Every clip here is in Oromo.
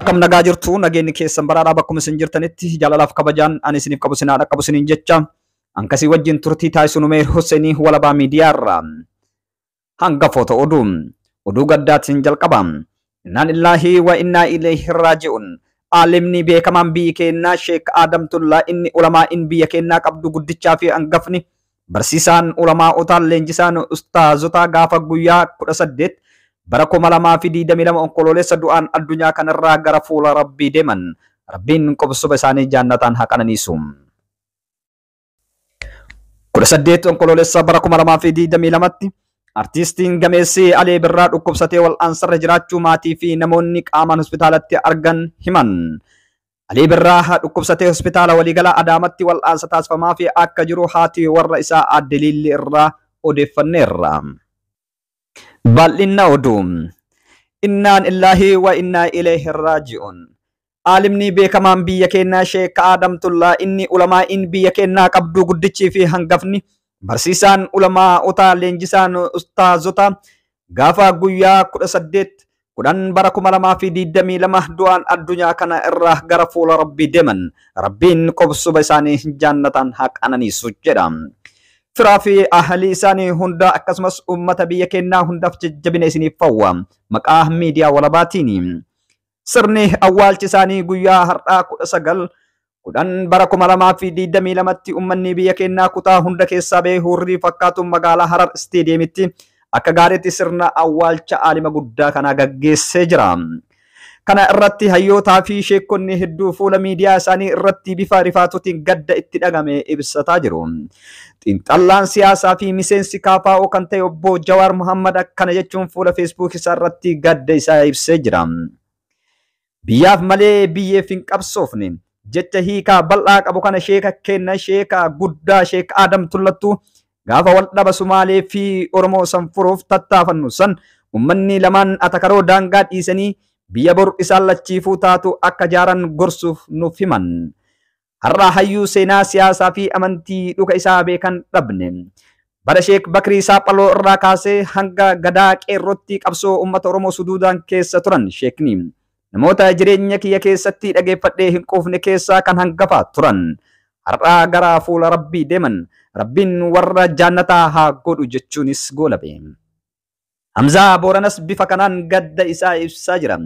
Kam nagaa jirtu nageenyi keessan baraadhaa bakkuma isin jirtanitti jaalalaaf kabajaan ani isiniif qabu sinaa dhaqqabu isiniin jecha ankasii wajjin turtii taasisu Numeer Huseenii walabaa miidiyaarraa hangafoota oduu gaddaatiin jalqaba. Innaan illaahi wa innaa ilayhi raaji'uun aalimni beekamaan biyya keenyaa Sheek Adamtullaa inni ulamaa'in biyya keenyaa qabdu guddichaa fi hangafni barsiisaan ulamaa'otaan leenjisaan ustaazotaa gaafa guyyaa 18 bara 2022 onkoloolessa du'aan addunyaa kanarraa gara fuula Rabbii deeman. Rabbiin qobsuba isaanii jannataan haa qananiisu. 18 onkoloolessa bara 2022tti artistiin gameessi Alee Birraa dhukkubsatee wal'aansarra jiraachuu maatii fi namoonni qaamaan hospitaalatti argan himan. Alee Birraa dhukkubsatee hospitaala waliigalaa Adaamatti wal'aansa taasifamaa fi akka jiru haati warra isaa Aadde Liilli irraa odeeffanneerra. Bal'inna oduu. Innaan illaahi wa innaa ilayhi raaji'uun. Aalimni beekamaan biyya keenyaa Sheek Adamtullaa inni ulamaa'in biyya keenyaa qabdu guddichi fi hangafni barsiisaan ulamaa'otaa leenjisaan ustaazota gaafa guyyaa 18 bara 2022 du'aan addunyaa kana irraa gara fuula Rabbii deeman. Rabbiin qobsuba isaanii jannataan haa qananiisu jedha. Firaa fi ahlii isaanii hunda akkasumas ummata biyya keenyaa hundaaf jajjabina isiniif hawwa maqaa miidiyaa walabaatiin. Sirni awwaalchi isaanii guyyaa har'aa 19 bara 2022tti ummanni biyya keenyaa kutaa hunda keessaa bahee hurrii fakkaatu magaalaa Harar Isteediyeemitti akka gaariitti sirna awwaalcha aalima guddaa kana gaggeessee jira. Kana irratti hayyootaa fi sheekonni hedduu fuula miidiyaa isaanii irratti bifa rifaatuutiin gadda itti dhagame ibsataa jiru. Xiinxallaan siyaasaa fi miseensi KFO kan ta'e obbo Jawaar Muhammad akkana jechuun fuula Facebook isaa irratti gadda isaa ibsee jira. Biyyaaf malee biyyeef hin qabsoofne jecha hiikaa bal'aa qabu kana sheeka kenna sheeka guddaa Sheek Adamtullattu gaafa wal dhaba Sumaalee fi Oromoo san furuuf tattaafannu san ummanni lamaan atakaroo daangaa dhiisanii biyya bor isaan lachiifuu taatu akka jaaran gorsuuf nuuf himan. Har'a hayyuu seenaa siyaasaa fi amantii dhuga isaa beekan dhabne. Bara Sheek Bakrii Saaphaloo irraa kaasee hanga gadaa qeerrootti qabsoo uummata Oromoo Suduudaan keessa turan sheekni. Namoota jireenya kiyya keessatti dhageeffadhee hin quufne keessaa kan hangafaa turan. Har'a gara fuula Rabbii deeman. Rabbiin warra jannataa haa godhu jechuunis goolabe. Hamzaa Booranas bifa kanaan gadda isaa ibsaa jira.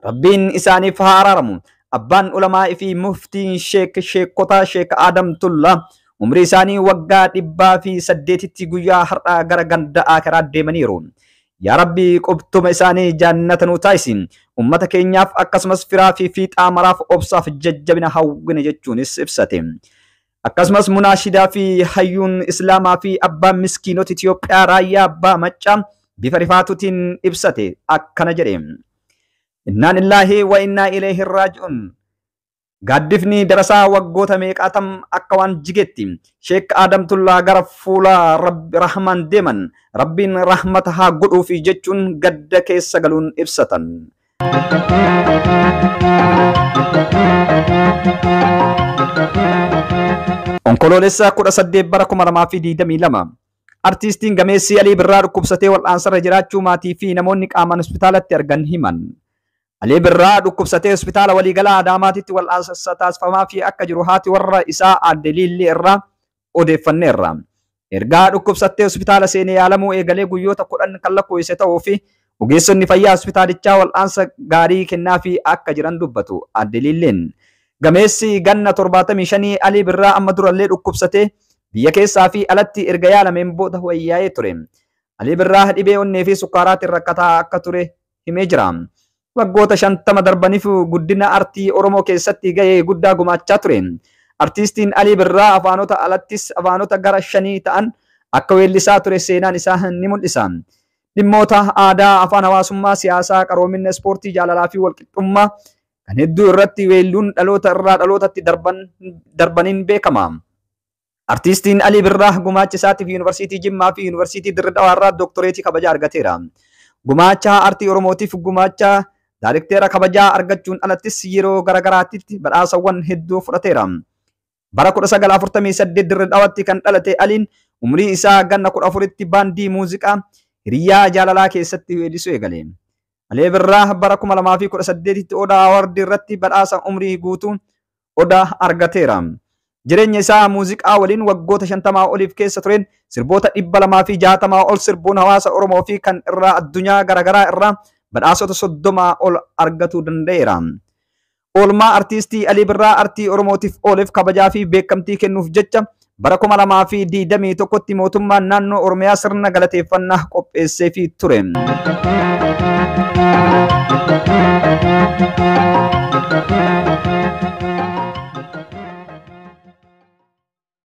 Rabbiin isaaniif haa araaramu. Abbaan ulamaa fi muftiin sheekotaa Sheek Adamtullaa umrii isaanii waggaa 108tti guyyaa har'aa gara ganda akiraa deemaniiru. Yaa Rabbi qubtuma isaanii jannata nuu taasisi. Ummata keenyaaf akkasumas firaa fi fiixaa maraaf obsaaf jajjabina hawwina jechuunis ibsate. Akkasumas munaashidaa fi hayyuun Islaamaa fi abbaan miskiinota Itoophiyaa raayyaa abbaa maccaa bifa rifaatuutiin ibsate akkana jedhe. Innaan illaahi wa innaa ilayhi raaji'uun. Gaaddifni darasaa waggoota meeqaatam akka waan jigetti Sheek Adamtullaa gara fuula Rahmaan deeman. Rabbiin rahmata haa godhuufi jechuun gadda keessa galuun ibsatan. Onkoloolessa 18 bara 2022 artistiin gameessi Alee Birraa dhukkubsatee wal'aansarra jiraachuu maatii fi namoonni qaamaan hospitaalatti argan himan. Alee Birraa dhukkubsatee hospitaala waliigalaa Adaamaatti wal'aansa taasifamaa fi akka jiru haati warra isaa Aadde Liilli irraa odeeffanneerra. Ergaa dhukkubsattee hospitaala seenee yaalamuu eegalee guyyoota 10 kan lakkoofse ta'uu fi ogeessonni fayyaa hospitaalichaa wal'aansa gaarii kennaa fi akka jiran dubbatu Aadde Liilleen. Gameessi ganna 75 Alee Birraa amma durallee dhukkubsatee biyya keessaa fi alatti erga yaalameen booda wayyaa'ee ture. Alee Birraa dhibee onnee fi sukkaaraatiin rakkataa akka ture himee jira. Waggoota 50 darbaniif guddina artii Oromoo keessatti gahee guddaa gumaachaa ture. Artistiin Alee Birraa afaanota alattis afaanota gara 5 ta'an akka weellisaa ture seenaan isaa ni mul'isa. Dhimmoota aadaa, afaan hawaasummaa, siyaasaa, qaroomina ispoortii, jaalalaa fi walqixxummaa kan hedduu irratti weelluun dhaloota irraa dhalootatti darbaniin beekama. Artistiin Alee Birraa gumaacha isaatiif Yuunivarsiitii Jimmaa fi Yuunivarsiitii Dirree Dhawaa irraa dooktoreetii kabajaa argateera. Gumaacha artii Oromootiif gumaacha Daayirikteera kabajaa argachuun alattis yeroo garagaraatti badhaasawwan hedduu fudhateera. Bara 1948 Dirree Dhawaatti kan dhalate Aliin umrii isaa ganna 14tti baandii muuziqaa hiriyaa jaalalaa keessatti weellisuu eegale. Alee Birraa bara 2018tti Odaa Award irratti badhaasa umrii guutuu Odaa argateera. Jireenya isaa muuziqaa waliin waggoota 50 oliif keessa tureen sirboota 260 ol sirbuun hawaasa Oromoo fi kan irraa addunyaa garaagaraa irraa badhaasota 30 ol argatuu danda'eera. Oolmaa artiistii Alii Birraa artii Oromootiif ooleef kabajaa fi beekamtii kennuuf jecha bara 2021tti mootummaan naannoo Oromiyaa sirna galateeffannaa qopheesseefii ture.